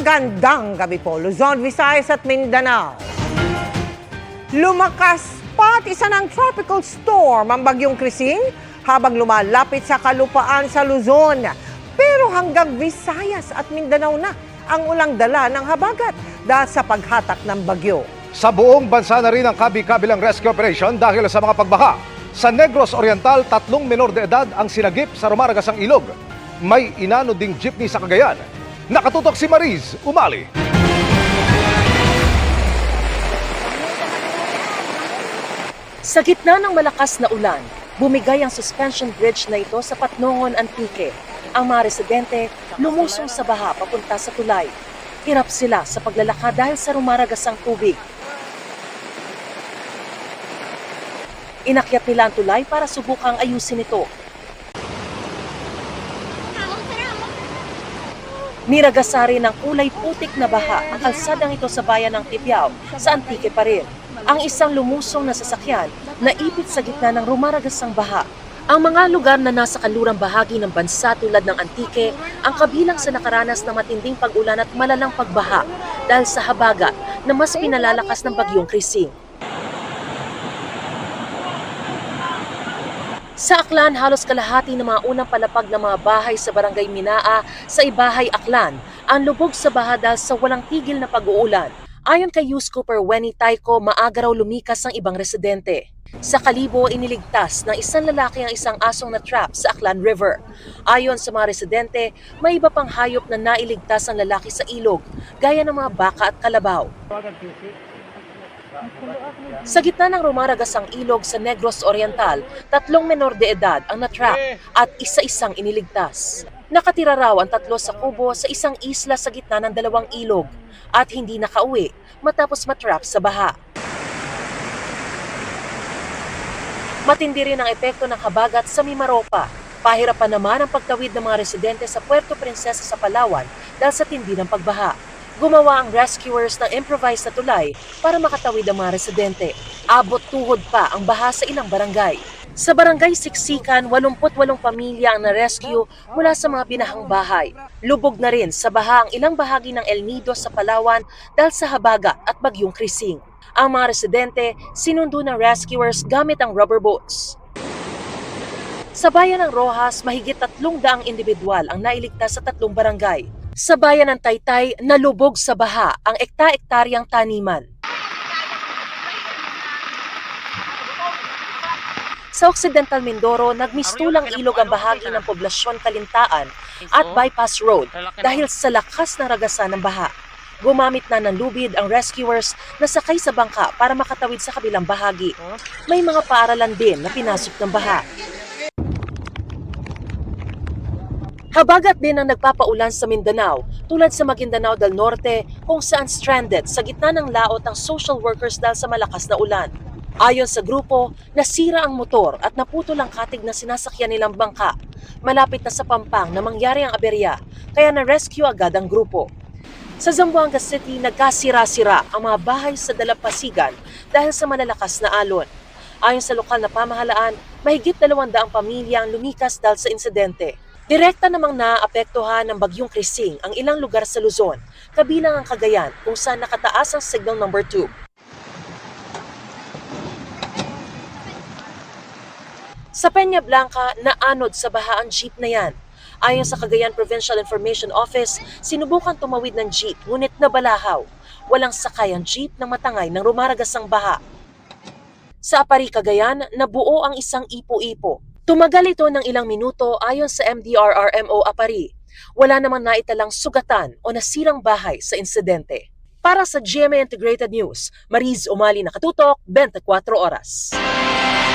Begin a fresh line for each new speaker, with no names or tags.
Magandang gabi po, Luzon, Visayas at Mindanao. Lumakas pa at isa ng tropical storm ang bagyong Krising habang lumalapit sa kalupaan sa Luzon. Pero hanggang Visayas at Mindanao na ang ulang dala ng habagat dahil sa paghatak ng bagyo.
Sa buong bansa na rin ang kabi-kabilang rescue operation dahil sa mga pagbaha. Sa Negros Oriental, 3 menor de edad ang sinagip sa rumaragasang ilog. May inano ding jeepney sa Cagayan. Nakatutok si Mariz Umali.
Sa gitna ng malakas na ulan, bumigay ang suspension bridge na ito sa Patnongon, Antique. Ang mga residente lumusong sa baha papunta sa tulay. Hirap sila sa paglalakad dahil sa rumaragasang tubig. Inakyat nila ang tulay para subukang ayusin ito. Niragasari ng kulay putik na baha ang kalsadang ito sa bayan ng Tibiao sa Antique pa rin. Ang isang lumusong na sasakyan naipit sa gitna ng rumaragasang baha. Ang mga lugar na nasa kanlurang bahagi ng bansa tulad ng Antique ang kabilang sa nakaranas ng matinding pag-ulan at malalang pagbaha dahil sa habagat na mas pinalalakas ng bagyong Krising. Sa Aklan, halos kalahati ng mga unang palapag ng mga bahay sa barangay Minaa sa Ibahay, Aklan ang lubog sa baha dahil sa walang tigil na pag-uulan. Ayon kay Youth Cooper Wenny Taiko, maaga raw lumikas ang ibang residente. Sa Kalibo, iniligtas ng isang lalaki ang isang asong na trap sa Aklan River. Ayon sa mga residente, may iba pang hayop na nailigtas ang lalaki sa ilog, gaya ng mga baka at kalabaw. Sa gitna ng rumaragasang ilog sa Negros Oriental, 3 menor de edad ang natrap at isa-isang iniligtas. Nakatira raw ang 3 sa kubo sa isang isla sa gitna ng 2 ilog at hindi nakauwi matapos matrap sa baha. Matindi rin ang epekto ng habagat sa Mimaropa. Pahirapan naman ang pagtawid ng mga residente sa Puerto Princesa sa Palawan dahil sa tindi ng pagbaha. Gumawa ang rescuers ng improvised na tulay para makatawid ang mga residente. Abot tuhod pa ang baha sa ilang barangay. Sa barangay Siksikan, 88 pamilya ang na-rescue mula sa mga binahang bahay. Lubog na rin sa baha ang ilang bahagi ng El Nido sa Palawan dahil sa habagat at bagyong Krising. Ang mga residente sinundo ng rescuers gamit ang rubber boats. Sa bayan ng Rojas, mahigit 300 individual ang nailigtas sa 3 barangay. Sa bayan ng Taytay, nalubog sa baha ang ekta-ektaryang taniman. Sa Occidental Mindoro, nagmistulang ilog ang bahagi ng poblasyon Kalintaan at Bypass Road dahil sa lakas na ragasan ng baha. Gumamit na ng lubid ang rescuers na sakay sa bangka para makatawid sa kabilang bahagi. May mga paaralan din na pinasok ng baha. Habagat din ang nagpapaulan sa Mindanao, tulad sa Maguindanao del Norte kung saan stranded sa gitna ng laot ang social workers dahil sa malakas na ulan. Ayon sa grupo, nasira ang motor at naputol ang katig na sinasakyan nilang bangka. Malapit na sa Pampang na mangyari ang aberya, kaya na-rescue agad ang grupo. Sa Zamboanga City, nagkasira-sira ang mga bahay sa dalampasigan dahil sa malalakas na alon. Ayon sa lokal na pamahalaan, mahigit 200 pamilya ang lumikas dahil sa insidente. Direkta namang naapektuhan ng bagyong Krising ang ilang lugar sa Luzon, kabilang ang Cagayan kung saan nakataas ang signal number 2. Sa Peña Blanca, naanod sa baha ang jeep na yan. Ayon sa Cagayan Provincial Information Office, sinubukan tumawid ng jeep ngunit nabalahaw. Walang sakay ang jeep na matangay ng rumaragasang baha. Sa Apari, Cagayan, nabuo ang isang ipo-ipo. Tumagal ito ng ilang minuto ayon sa MDRRMO Apari. Wala namang naitalang sugatan o nasirang bahay sa insidente. Para sa GMA Integrated News, Mariz Umali, nakatutok, 24 oras.